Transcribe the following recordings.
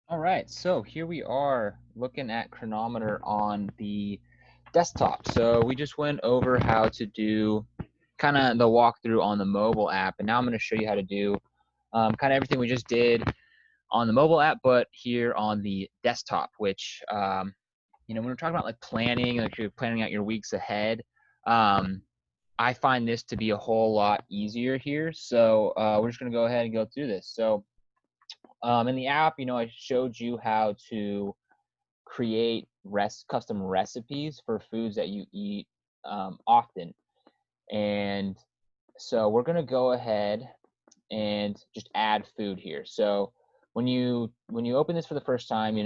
All right, so here we are looking at Cronometer on the desktop. So we just went over how to do kind of the walkthrough on the mobile app, and now I'm going to show you how to do kind of everything we just did on the mobile app, but here on the desktop, which, when we're talking about like planning, like you're planning out your weeks ahead, um, I find this to be a whole lot easier here. So we're just going to go ahead and go through this. So in the app, I showed you how to create custom recipes for foods that you eat often. And so we're going to go ahead and just add food here. So when you open this for the first time,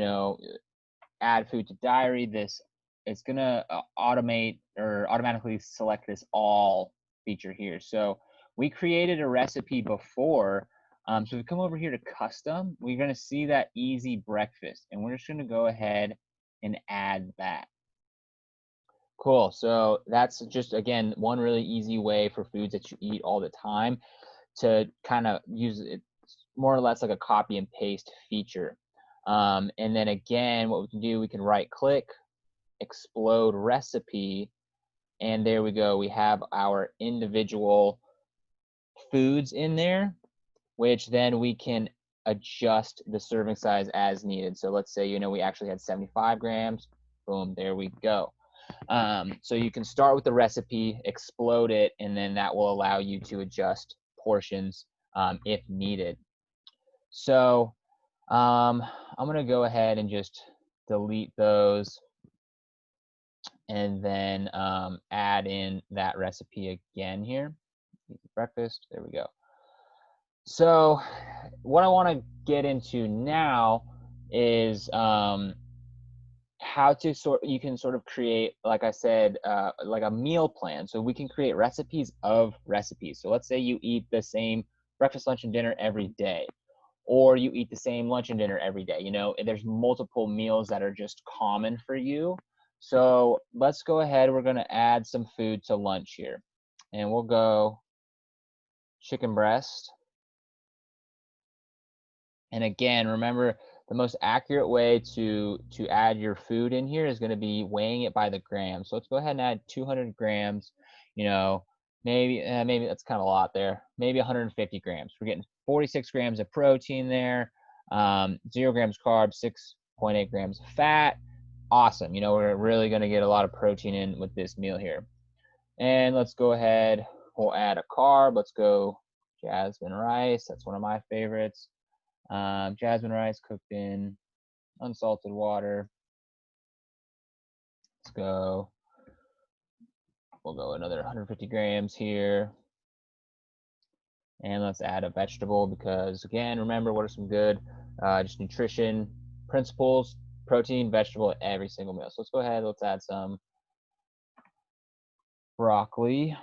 add food to diary, this it's going to automate or automatically select this all feature here. So we created a recipe before. So if we come over here to custom, we're going to see that easy breakfast, and we're just going to go ahead and add that. Cool. So that's just, again, one really easy way for foods that you eat all the time to kind of use it more or less like a copy and paste feature. And then again, what we can do, we can right click, explode recipe, and there we go. We have our individual foods in there, which then we can adjust the serving size as needed. So let's say, we actually had 75 grams. Boom, there we go. So you can start with the recipe, explode it, and then that will allow you to adjust portions if needed. So I'm going to go ahead and just delete those and then add in that recipe again here. Breakfast, there we go. So what I want to get into now is how to you can sort of create, like I said, like a meal plan. So we can create recipes of recipes. So let's say you eat the same breakfast, lunch, and dinner every day, or you eat the same lunch and dinner every day. There's multiple meals that are just common for you. So let's go ahead. We're going to add some food to lunch here, and we'll go chicken breast. And again, remember, the most accurate way to add your food in here is going to be weighing it by the gram. So let's go ahead and add 200 grams. Maybe that's kind of a lot there. Maybe 150 grams. We're getting 46 grams of protein there, 0 grams carbs, 6.8 grams of fat. Awesome. We're really going to get a lot of protein in with this meal here. And let's go ahead. We'll add a carb. Let's go jasmine rice. That's one of my favorites. Jasmine rice cooked in unsalted water. Let's go. We'll go another 150 grams here. And let's add a vegetable because, again, remember, what are some good just nutrition principles? Protein, vegetable at every single meal. So let's go ahead. Let's add some broccoli.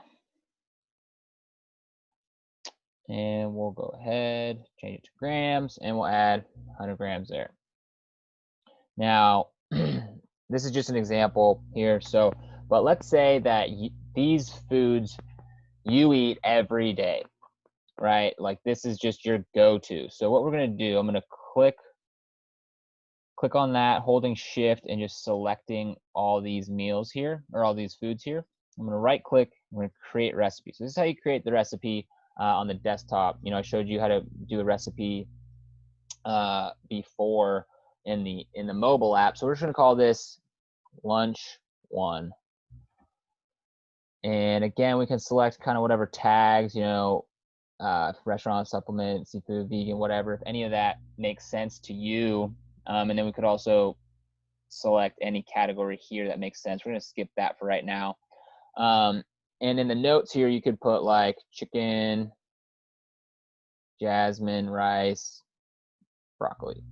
And we'll go ahead, change it to grams, and we'll add 100 grams there. Now, this is just an example here. So, but let's say that these foods you eat every day, right? Like this is just your go-to. So what we're going to do, I'm going to click on that, holding shift and just selecting all these meals here, or all these foods here. I'm going to right click, I'm going to create recipe. So this is how you create the recipe on the desktop. I showed you how to do a recipe before in the mobile app. So we're just going to call this lunch 1. And again, we can select kind of whatever tags, restaurant, supplement, seafood, vegan, whatever, if any of that makes sense to you. And then we could also select any category here that makes sense. We're going to skip that for right now. And in the notes here, you could put like chicken, jasmine rice, broccoli,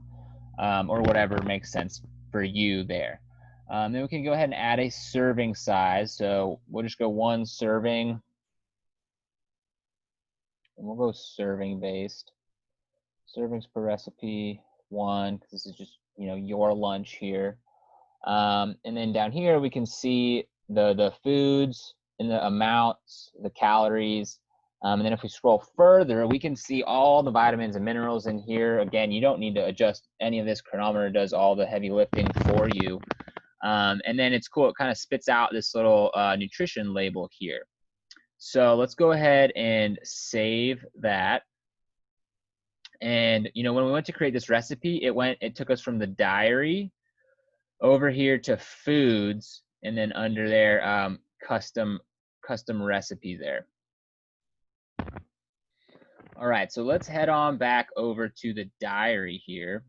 or whatever makes sense for you there. Then we can go ahead and add a serving size. So we'll just go 1 serving. And we'll go serving based. Servings per recipe, 1, because this is just, your lunch here. And then down here, we can see the foods and the amounts, the calories, And then if we scroll further, we can see all the vitamins and minerals in here. Again, you don't need to adjust any of this. Cronometer does all the heavy lifting for you. And then it's cool. It kind of spits out this little nutrition label here. So let's go ahead and save that. And when we went to create this recipe, it took us from the diary over here to foods, and then under there, custom recipe there. All right, so let's head on back over to the diary here.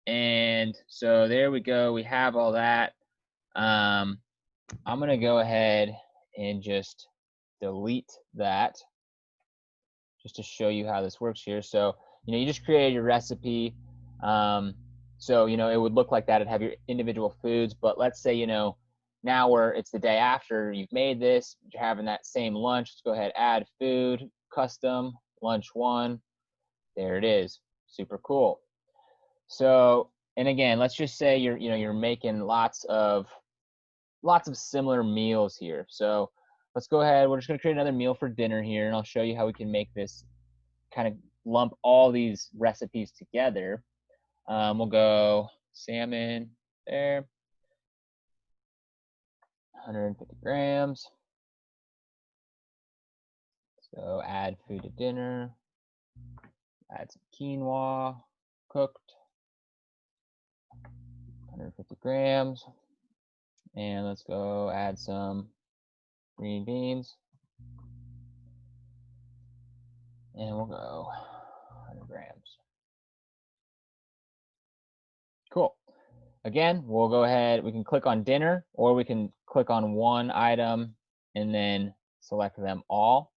And so there we go. We have all that. I'm going to go ahead and just delete that just to show you how this works here. So, you just created your recipe. So, it would look like that. It'd have your individual foods. But let's say, now it's the day after you've made this, you're having that same lunch. Let's go ahead, add food, custom, lunch 1. There it is. Super cool. So, and again, let's just say you're making lots of similar meals here. So let's go ahead. We're just going to create another meal for dinner here, and I'll show you how we can make this kind of lump all these recipes together. We'll go salmon there, 150 grams. So add food to dinner, add some quinoa, cooked, 150 grams. And let's go add some green beans. And we'll go 100 grams. Cool. Again, we'll go ahead, we can click on dinner, or we can click on one item and then select them all.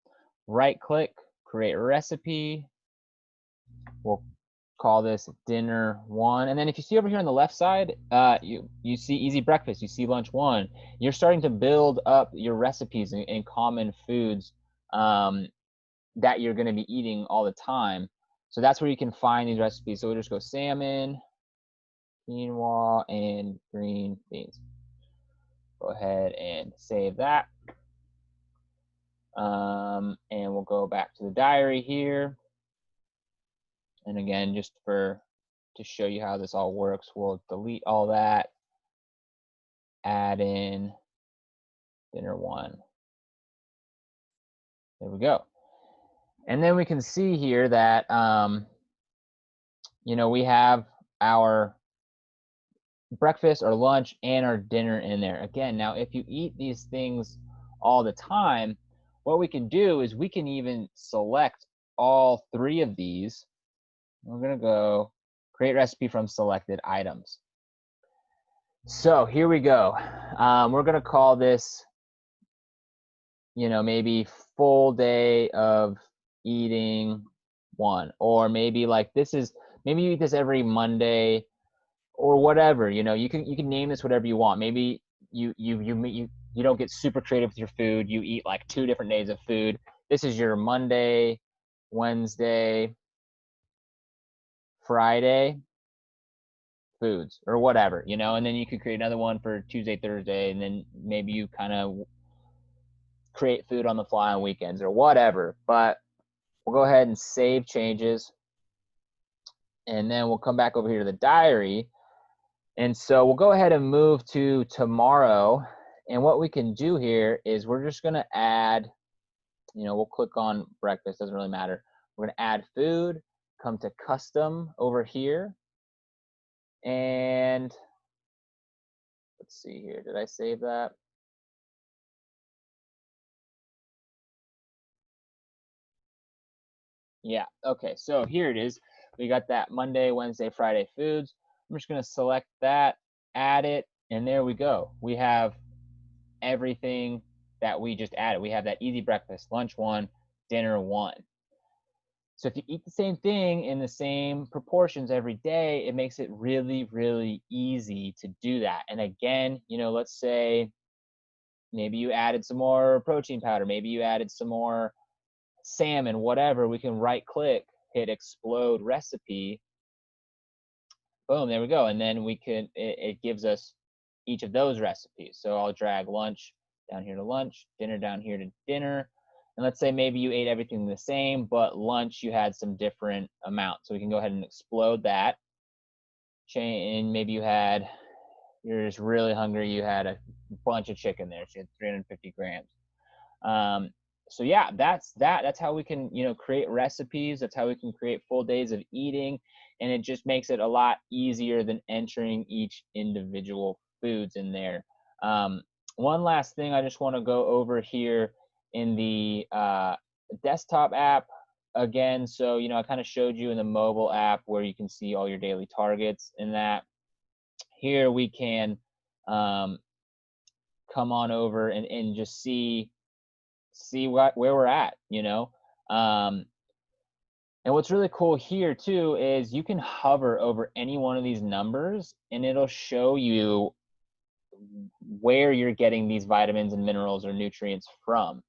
Right click, create recipe. We'll call this dinner 1. And then if you see over here on the left side, you see easy breakfast, you see lunch 1. You're starting to build up your recipes in common foods that you're going to be eating all the time. So that's where you can find these recipes. So we'll just go salmon, quinoa, and green beans. Go ahead and save that. And we'll go back to the diary here. And again, just to show you how this all works, we'll delete all that, add in dinner 1. There we go. And then we can see here that, we have our breakfast or lunch and our dinner in there. Again, now if you eat these things all the time, what we can do is we can even select all 3 of these. We're going to go create recipe from selected items. So here we go. We're going to call this, maybe full day of eating 1, or maybe maybe you eat this every Monday or whatever. You can name this whatever you want. Maybe you don't get super creative with your food. You eat like 2 different days of food. This is your Monday, Wednesday, Friday foods or whatever, and then you could create another one for Tuesday, Thursday, and then maybe you kind of create food on the fly on weekends or whatever. But we'll go ahead and save changes, and then we'll come back over here to the diary. And so we'll go ahead and move to tomorrow. And what we can do here is we're just going to add, we'll click on breakfast, doesn't really matter. We're going to add food, come to custom over here. And let's see here, did I save that? Yeah, okay, so here it is. We got that Monday, Wednesday, Friday foods. I'm just going to select that, add it, and there we go. We have everything that we just added. We have that easy breakfast, lunch 1, dinner 1. So if you eat the same thing in the same proportions every day, it makes it really, really easy to do that. And again, let's say maybe you added some more protein powder, maybe you added some more salmon, whatever. We can right click, hit explode recipe. Boom, there we go. And then it gives us each of those recipes. So I'll drag lunch down here to lunch, dinner down here to dinner. And let's say maybe you ate everything the same, but lunch you had some different amounts. So we can go ahead and explode that. And maybe you're just really hungry, you had a bunch of chicken there, so you had 350 grams. So yeah, that's how we can, create recipes. That's how we can create full days of eating, and it just makes it a lot easier than entering each individual foods in there. One last thing I just want to go over here in the desktop app again. So I kind of showed you in the mobile app where you can see all your daily targets. In that, here we can come on over and just see where we're at. And what's really cool here too is you can hover over any one of these numbers and it'll show you where you're getting these vitamins and minerals or nutrients from.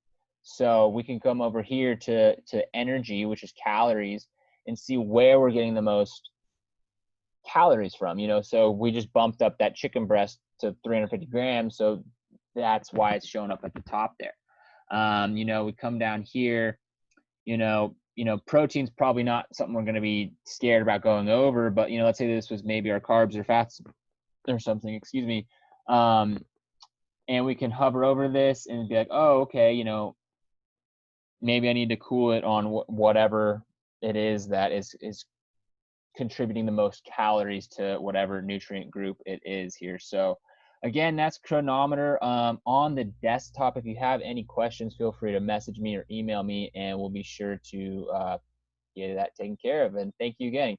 So we can come over here to energy, which is calories, and see where we're getting the most calories from. So we just bumped up that chicken breast to 350 grams, so that's why it's showing up at the top there. We come down here, protein's probably not something we're going to be scared about going over, but let's say this was maybe our carbs or fats or something, excuse me. And we can hover over this and be like, oh, okay, maybe I need to cool it on whatever it is that is contributing the most calories to whatever nutrient group it is here. So again, that's Cronometer on the desktop. If you have any questions, feel free to message me or email me, and we'll be sure to get that taken care of. And thank you again.